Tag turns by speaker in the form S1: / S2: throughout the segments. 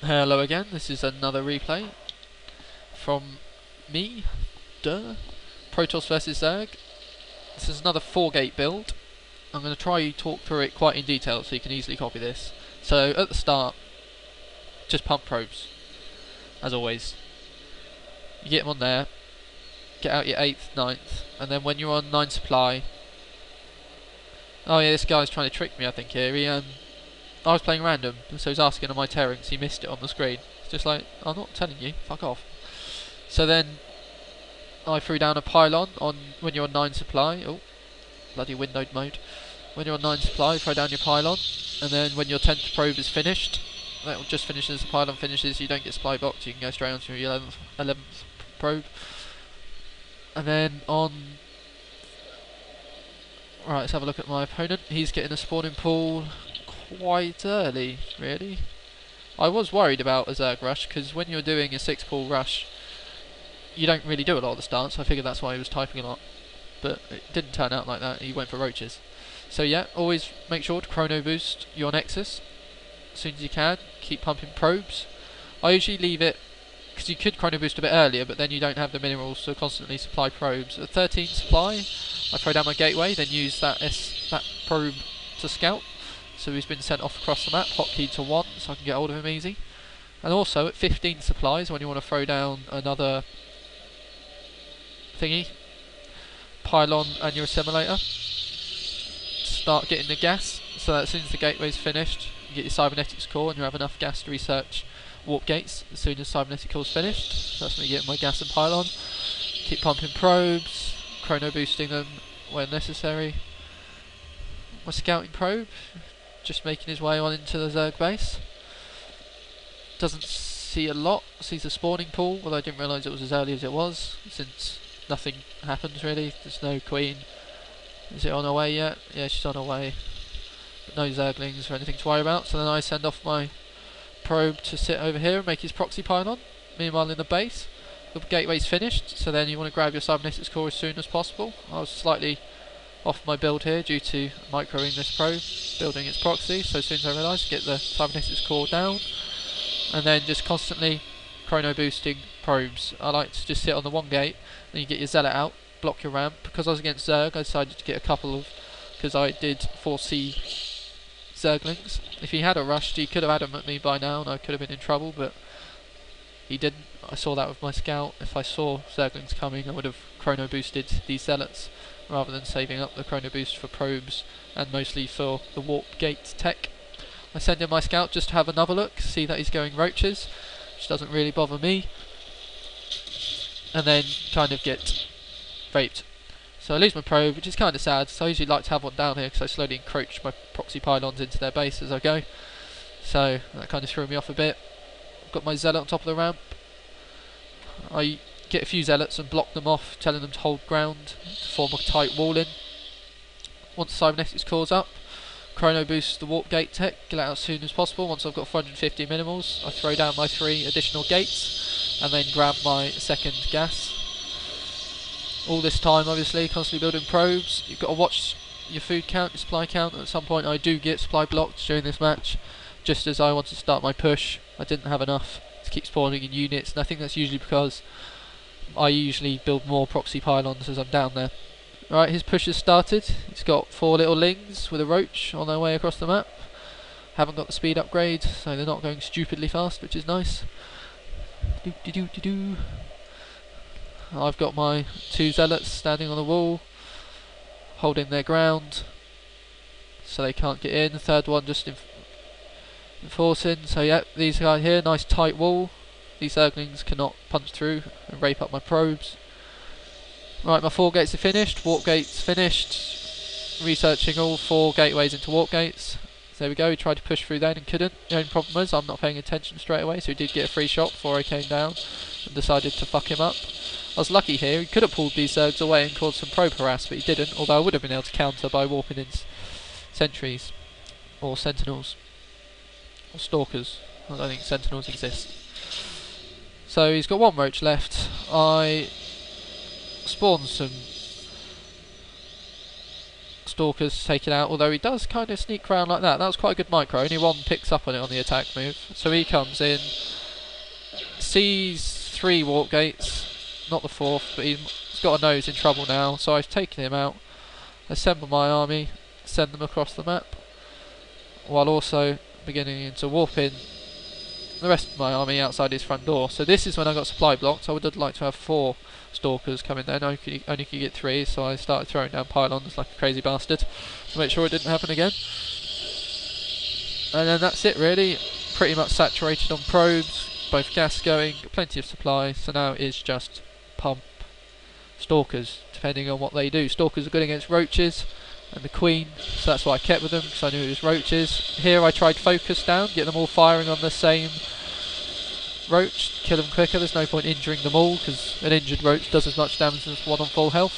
S1: Hello again, this is another replay from me, Protoss vs Zerg. This is another 4-gate build. I'm going to try talk through it quite in detail so you can easily copy this. So at the start, just pump probes, as always. You get them on there, get out your 8th, 9th, and then when you're on 9 supply... Oh yeah, this guy's trying to trick me I think here. I was playing random, so he's asking on my terrings, he missed it on the screen. It's just like, I'm not telling you, fuck off. So then, I threw down a pylon on when you're on 9 supply. Oh, bloody windowed mode. When you're on 9 supply, throw down your pylon, and then when your 10th probe is finished, that will just finish as the pylon finishes, you don't get supply box, you can go straight on to your 11th probe. And then on... Right, let's have a look at my opponent. He's getting a spawning pool quite early, really. I was worried about a Zerg rush, because when you're doing a 6-pool rush, you don't really do a lot of the starts. I figured that's why he was typing a lot. But it didn't turn out like that, he went for roaches. So yeah, always make sure to chrono boost your Nexus as soon as you can. Keep pumping probes. I usually leave it, because you could chrono boost a bit earlier, but then you don't have the minerals to constantly supply probes. At 13 supply, I throw down my gateway, then use that probe to scout. So he's been sent off across the map, hotkey to 1, so I can get hold of him easy. And also at 15 supplies, when you want to throw down another thingy, pylon and your assimilator, start getting the gas, so that as soon as the gateway's finished, you get your cybernetics core and you have enough gas to research warp gates as soon as cybernetic core's finished. So that's me getting my gas and pylon. Keep pumping probes, chrono boosting them where necessary. My scouting probe, just making his way on into the Zerg base. Doesn't see a lot, sees a spawning pool, although I didn't realise it was as early as it was, since nothing happens really. There's no queen. Is it on her way yet? Yeah, she's on her way. But no Zerglings or anything to worry about. So then I send off my probe to sit over here and make his proxy pylon. Meanwhile in the base, the gateway's finished, so then you want to grab your cybernetics core as soon as possible. I was slightly off my build here due to microing this probe, building its proxy, so as soon as I realised, get the cybernetics core down, and then just constantly chrono boosting probes. I like to just sit on the one gate, then you get your zealot out, block your ramp. Because I was against Zerg, I decided to get a couple of, because I did foresee Zerglings. If he had a rushed, he could have had them at me by now and I could have been in trouble, but he didn't. I saw that with my scout. If I saw Zerglings coming, I would have chrono boosted these zealots, rather than saving up the chrono boost for probes and mostly for the warp gate tech. I send in my scout just to have another look, see that he's going roaches, which doesn't really bother me, and then kind of get raped. So I lose my probe, which is kind of sad, so I usually like to have one down here because I slowly encroach my proxy pylons into their base as I go. So that kind of threw me off a bit. I've got my zealot on top of the ramp. I get a few zealots and block them off, telling them to hold ground, to form a tight wall in. Once the cybernetics core's up, chrono boost the warp gate tech, get it out as soon as possible. Once I've got 450 minimals, I throw down my 3 additional gates, and then grab my second gas. All this time, obviously, constantly building probes. You've got to watch your food count, your supply count. At some point I do get supply blocked during this match, just as I want to start my push. I didn't have enough to keep spawning in units, and I think that's usually because I usually build more proxy pylons as I'm down there. Right, his push has started. He's got 4 little lings with a roach on their way across the map. Haven't got the speed upgrade, so they're not going stupidly fast, which is nice. I've got my 2 zealots standing on the wall, holding their ground, so they can't get in. The third one just enforcing. So yeah, these guys here, nice tight wall. These Zerglings cannot punch through and rape up my probes. Right, my 4 gates are finished, warp gates finished, researching all 4 gateways into warp gates. So there we go, he tried to push through then and couldn't. The only problem was I'm not paying attention straight away, so he did get a free shot before I came down and decided to fuck him up. I was lucky here, he could have pulled these Zergs away and caused some probe harass, but he didn't, although I would have been able to counter by warping in sentries, or sentinels, or stalkers. I don't think sentinels exist. So he's got 1 roach left. I spawned some Stalkers to take it out, although he does kind of sneak around like that. That was quite a good micro. Only one picks up on it on the attack move. So he comes in, sees 3 warp gates, not the 4th, but he's got a nose in trouble now. So I've taken him out, assemble my army, send them across the map, while also beginning to warp in the rest of my army outside his front door. So this is when I got supply blocked. I would like to have 4 Stalkers come in there. Only could get 3, so I started throwing down pylons like a crazy bastard to make sure it didn't happen again. And then that's it really. Pretty much saturated on probes, both gas going, plenty of supply, so now it is just pump Stalkers, depending on what they do. Stalkers are good against roaches and the queen, so that's why I kept with them, because I knew it was roaches. Here I tried focus down, get them all firing on the same roach, kill them quicker. There's no point injuring them all, because an injured roach does as much damage as one on full health.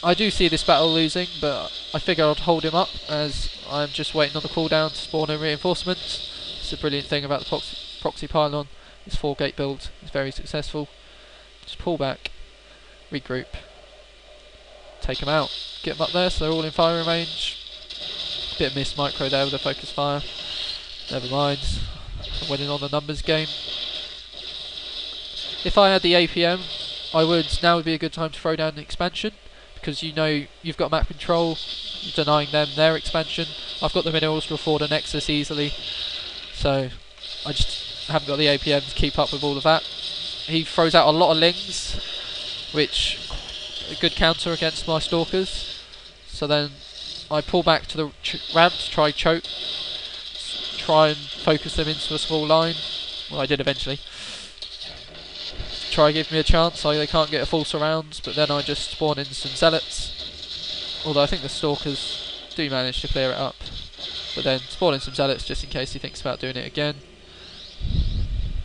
S1: I do see this battle losing, but I figure I'd hold him up, as I'm just waiting on the cooldown to spawn in reinforcements. It's a brilliant thing about the proxy pylon. This 4 gate build is very successful. Just pull back, regroup, take them out, get them up there so they're all in firing range. Bit of missed micro there with the focus fire. Never mind, I'm winning on the numbers game. If I had the APM, now would be a good time to throw down the expansion, because you know you've got map control, you're denying them their expansion. I've got the minerals to afford a Nexus easily, so I just haven't got the APM to keep up with all of that. He throws out a lot of lings, which a good counter against my Stalkers. So then I pull back to the ramp to try choke, try and focus them into a small line. Well, I did eventually. Try to give me a chance so they can't get a full surround, but then I just spawn in some zealots. Although I think the Stalkers do manage to clear it up. But then spawn in some zealots just in case he thinks about doing it again.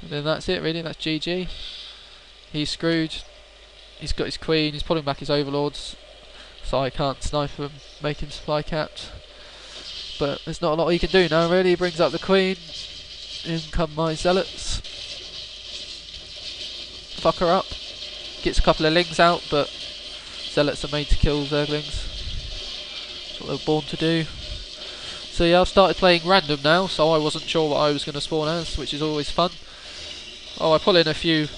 S1: And then that's it really, that's GG. He's screwed. He's got his queen, he's pulling back his overlords, so I can't snipe him, make him supply capped. But there's not a lot he can do now really. He brings up the queen, in come my zealots. Fuck her up. Gets a couple of lings out, but zealots are made to kill zerglings. That's what they were born to do. So yeah, I've started playing random now, so I wasn't sure what I was going to spawn as, which is always fun. Oh, I pull in a few.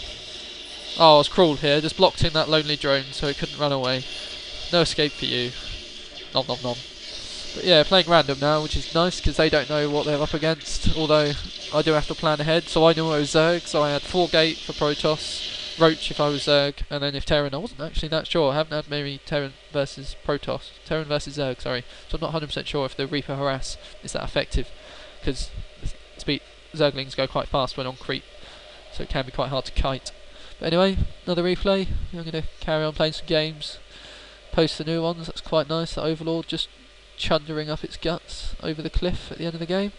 S1: Oh, I was crawled here, just blocked in that lonely drone so it couldn't run away. No escape for you. Nom nom nom. But yeah, playing random now, which is nice because they don't know what they're up against, although I do have to plan ahead. So I knew I was Zerg, so I had 4 gate for Protoss, Roach if I was Zerg, and then if Terran, I wasn't actually that sure. I haven't had maybe Terran versus Protoss. Terran versus Zerg, sorry. So I'm not 100% sure if the Reaper Harass is that effective, because Zerglings go quite fast when on creep, so it can be quite hard to kite. But anyway, another replay. I'm going to carry on playing some games, post the new ones. That's quite nice. The Overlord just chundering up its guts over the cliff at the end of the game.